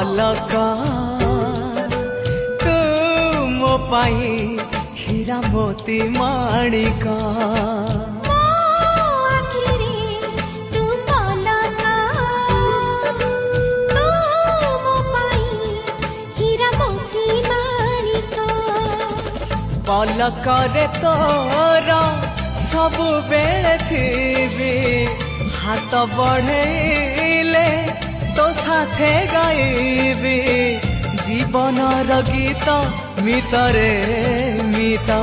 अलका तू मो पाई हीरा मोती माणिका पलकरे तोरा सब बेले थी हाथ बढ़ेले तो साथे गाइबी जीवन गीत मितरे मिता।